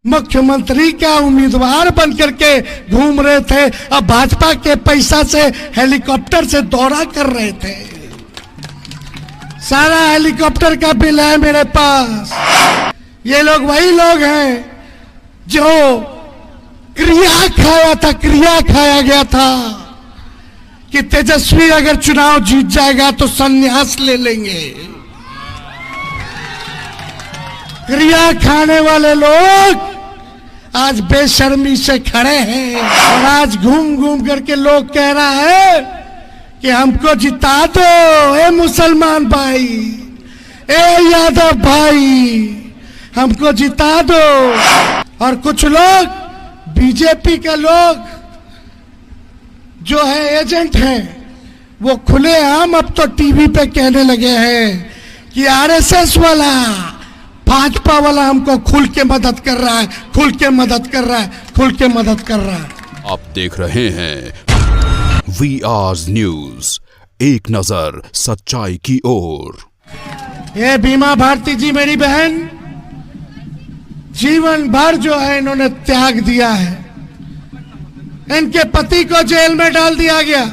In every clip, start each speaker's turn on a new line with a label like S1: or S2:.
S1: मुख्यमंत्री का उम्मीदवार बन करके घूम रहे थे, अब भाजपा के पैसा से हेलीकॉप्टर से दौरा कर रहे थे। सारा हेलीकॉप्टर का बिल है मेरे पास। ये लोग वही लोग हैं जो क्रिया खाया गया था कि तेजस्वी अगर चुनाव जीत जाएगा तो संन्यास ले लेंगे। क्रिया खाने वाले लोग आज बेशर्मी से खड़े हैं और आज घूम घूम करके लोग कह रहा है कि हमको जिता दो ए मुसलमान भाई, ए यादव भाई, हमको जिता दो। और कुछ लोग बीजेपी के लोग जो है एजेंट हैं, वो खुलेआम अब तो टीवी पे कहने लगे हैं कि आरएसएस वाला भाजपा वाला हमको खुल के मदद कर रहा है, खुल के मदद कर रहा है, खुल के मदद कर रहा है।
S2: आप देख रहे हैं VR न्यूज, एक नजर सच्चाई की ओर।
S1: ये बीमा भारती जी मेरी बहन जीवन भर जो है इन्होंने त्याग दिया है। इनके पति को जेल में डाल दिया गया,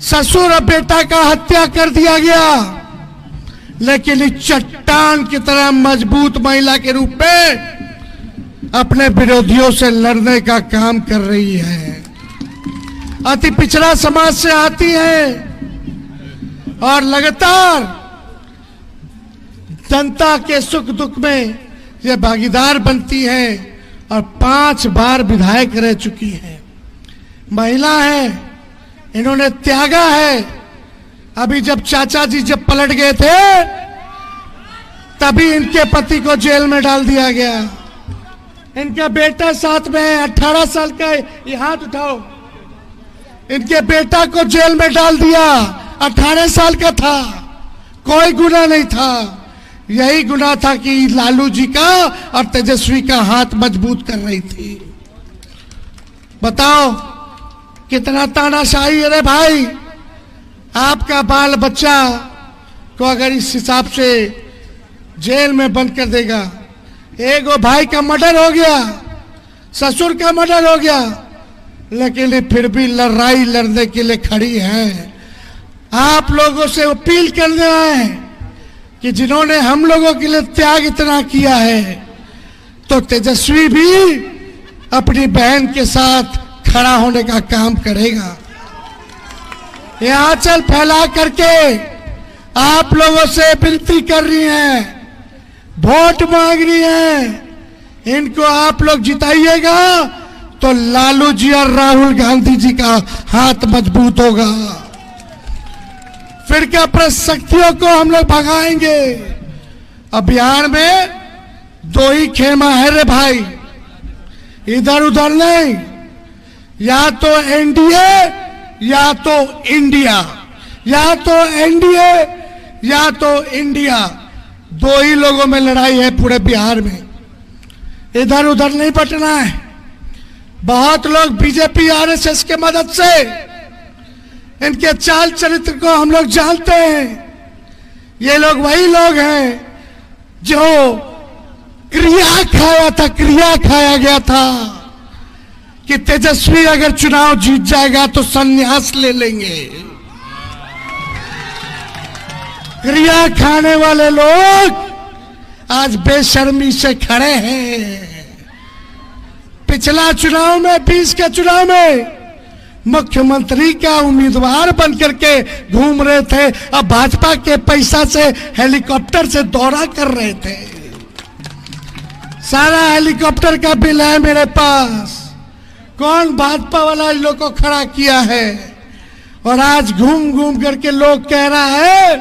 S1: ससुर और बेटा का हत्या कर दिया गया, लेकिन इस चट्टान की तरह मजबूत महिला के रूप में अपने विरोधियों से लड़ने का काम कर रही है। अति पिछड़ा समाज से आती है और लगातार जनता के सुख दुख में ये भागीदार बनती है और 5 बार विधायक रह चुकी है। महिला है, इन्होंने त्यागा है। अभी जब चाचा जी जब पलट गए थे तभी इनके पति को जेल में डाल दिया गया। इनका बेटा साथ में है, 18 साल का, ये हाथ उठाओ। इनके बेटा को जेल में डाल दिया, 18 साल का था, कोई गुनाह नहीं था। यही गुनाह था कि लालू जी का और तेजस्वी का हाथ मजबूत कर रही थी। बताओ कितना तानाशाही है रे भाई। आपका बाल बच्चा को अगर इस हिसाब से जेल में बंद कर देगा, एक भाई का मर्डर हो गया, ससुर का मर्डर हो गया, लेकिन फिर भी लड़ाई लड़ने के लिए खड़ी है। आप लोगों से अपील करने आए कि जिन्होंने हम लोगों के लिए त्याग इतना किया है, तो तेजस्वी भी अपनी बहन के साथ खड़ा होने का काम करेगा। ये आंचल फैला करके आप लोगों से विनती कर रही हैं, वोट मांग रही हैं। इनको आप लोग जिताइएगा तो लालू जी और राहुल गांधी जी का हाथ मजबूत होगा। फिर क्या शक्तियों को हम लोग भगाएंगे। अब बिहार में 2 ही खेमा है रे भाई, इधर उधर नहीं। या तो एनडीए या तो इंडिया, या तो एनडीए या तो इंडिया। 2 ही लोगों में लड़ाई है पूरे बिहार में, इधर उधर नहीं बटना है। बहुत लोग बीजेपी आरएसएस के मदद से इनके चाल चरित्र को हम लोग जानते हैं। ये लोग वही लोग हैं जो क्रिया खाया गया था कि तेजस्वी अगर चुनाव जीत जाएगा तो संन्यास ले लेंगे। क्रिया खाने वाले लोग आज बेशर्मी से खड़े हैं। पिछला चुनाव में 20 के चुनाव में मुख्यमंत्री का उम्मीदवार बन करके घूम रहे थे, अब भाजपा के पैसा से हेलीकॉप्टर से दौरा कर रहे थे। सारा हेलीकॉप्टर का बिल है मेरे पास। कौन भाजपा वाला इन लोग को खड़ा किया है? और आज घूम घूम करके लोग कह रहा है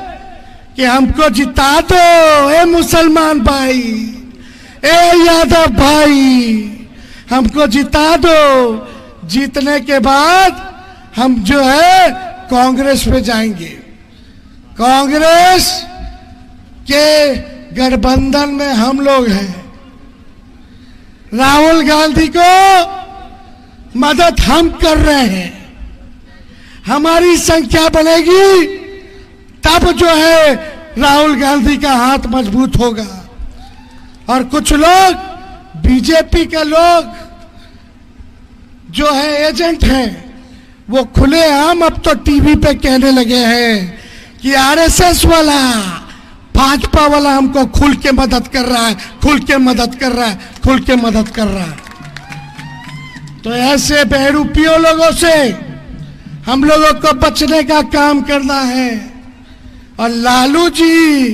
S1: कि हमको जिता दो ए मुसलमान भाई, ए यादव भाई, हमको जिता दो। जीतने के बाद हम जो है कांग्रेस पे जाएंगे। कांग्रेस के गठबंधन में हम लोग हैं। राहुल गांधी को मदद हम कर रहे हैं। हमारी संख्या बनेगी तब जो है राहुल गांधी का हाथ मजबूत होगा। और कुछ लोग बीजेपी के लोग जो है एजेंट हैं, वो खुलेआम अब तो टीवी पे कहने लगे हैं कि आरएसएस वाला, भाजपा वाला हमको खुल के मदद कर रहा है, खुल के मदद कर रहा है, खुल के मदद कर रहा है। तो ऐसे बहरूपियों लोगों से हम लोगों को बचने का काम करना है। और लालू जी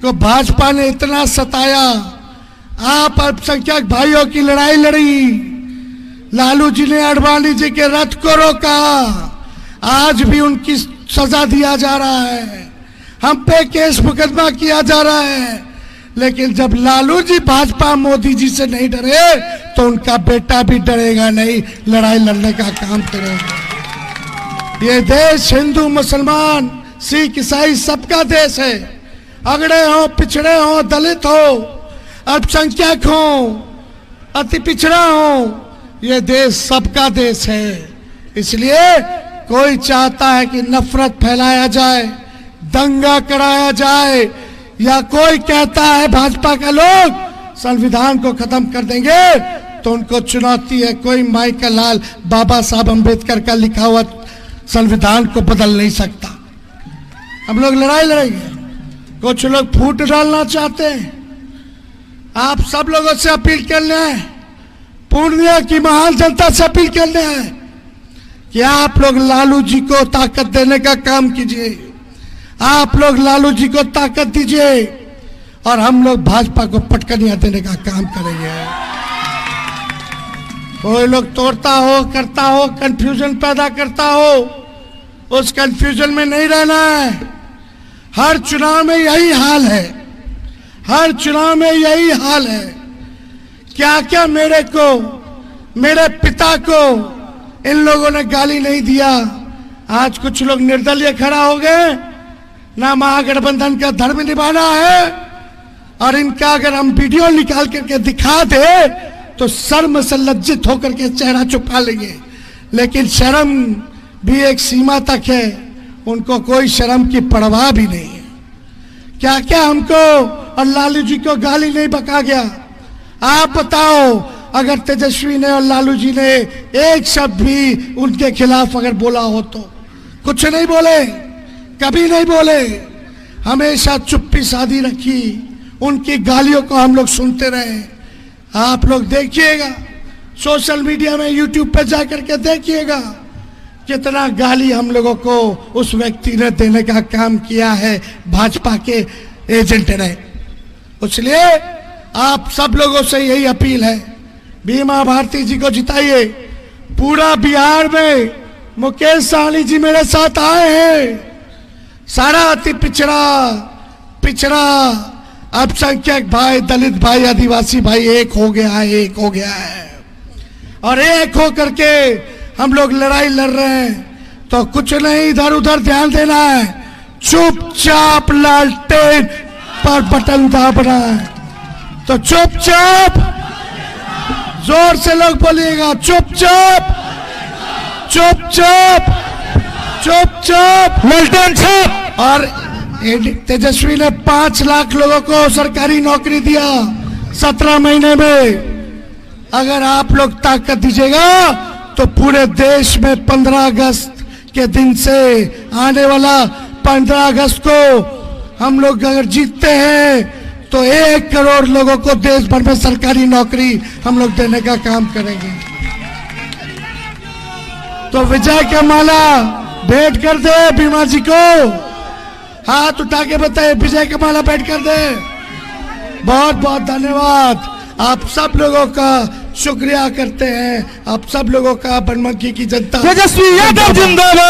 S1: को भाजपा ने इतना सताया, आप अल्पसंख्यक भाइयों की लड़ाई लड़ी, लालू जी ने आडवाणी जी के रथ को रोका, आज भी उनकी सजा दिया जा रहा है, हम पे केस मुकदमा किया जा रहा है। लेकिन जब लालू जी भाजपा मोदी जी से नहीं डरे तो उनका बेटा भी डरेगा नहीं, लड़ाई लड़ने का काम करेगा। ये देश हिंदू मुसलमान सिख ईसाई सबका देश है। अगड़े हो, पिछड़े हो, दलित हो, अल्पसंख्यक हो, अति पिछड़ा हो, ये देश सबका देश है। इसलिए कोई चाहता है कि नफरत फैलाया जाए, दंगा कराया जाए, या कोई कहता है भाजपा के लोग संविधान को खत्म कर देंगे, तो उनको चुनौती है, कोई माई का लाल बाबा साहब अंबेडकर का लिखा हुआ संविधान को बदल नहीं सकता। हम लोग लड़ाई लड़ेंगे। कुछ लोग फूट डालना चाहते हैं। आप सब लोगों से अपील करना है, पूर्णिया की महान जनता से अपील करना है कि आप लोग लालू जी को ताकत देने का काम कीजिए, आप लोग लालू जी को ताकत दीजिए और हम लोग भाजपा को पटकनियां देने का काम करेंगे। कोई लोग तोड़ता हो, करता हो, कंफ्यूजन पैदा करता हो, उस कंफ्यूजन में नहीं रहना है। हर चुनाव में यही हाल है, हर चुनाव में यही हाल है। क्या क्या मेरे को, मेरे पिता को इन लोगों ने गाली नहीं दिया। आज कुछ लोग निर्दलीय खड़ा हो गए, ना महागठबंधन का धर्म निभाना है, और इनका अगर हम वीडियो निकाल करके दिखा दे तो शर्म से लज्जित होकर के चेहरा छुपा लेंगे। लेकिन शर्म भी एक सीमा तक है, उनको कोई शर्म की परवाह भी नहीं है। क्या क्या हमको और लालू जी को गाली नहीं बका गया। आप बताओ, अगर तेजस्वी ने और लालू जी ने एक शब्द भी उनके खिलाफ अगर बोला हो तो कुछ नहीं बोले, कभी नहीं बोले, हमेशा चुप्पी साधी रखी, उनकी गालियों को हम लोग सुनते रहे। आप लोग देखिएगा, सोशल मीडिया में, यूट्यूब पे जाकर के देखिएगा कितना गाली हम लोगों को उस व्यक्ति ने देने का काम किया है, भाजपा के एजेंट ने। इसलिए आप सब लोगों से यही अपील है, बीमा भारती जी को जिताइए। पूरा बिहार में मुकेश सहनी जी मेरे साथ आए हैं। सारा अति पिछड़ा अल्पसंख्यक भाई, दलित भाई, आदिवासी भाई एक हो गया है, एक हो गया है। और एक हो करके हम लोग लड़ाई लड़ रहे हैं। तो कुछ नहीं इधर उधर ध्यान देना है, चुपचाप लालटेन पर बटन दाबना है। तो चुपचाप, जोर से लोग बोलिएगा, चुपचाप चुपचाप चुपचाप लालटेन छाप। और तेजस्वी ने 5 लाख लोगों को सरकारी नौकरी दिया 17 महीने में। अगर आप लोग ताकत दीजिएगा तो पूरे देश में 15 अगस्त के दिन से आने वाला 15 अगस्त को हम लोग अगर जीतते हैं तो 1 करोड़ लोगों को देश भर में सरकारी नौकरी हम लोग देने का काम करेंगे। तो विजय का माला भेंट कर दे बीमा जी को, हाथ उठा के बताए विजय का माला भेंट कर दे। बहुत बहुत धन्यवाद, आप सब लोगों का शुक्रिया करते हैं, आप सब लोगों का बनमनखी की जनता।
S3: तेजस्वी यादव जिंदाबाद।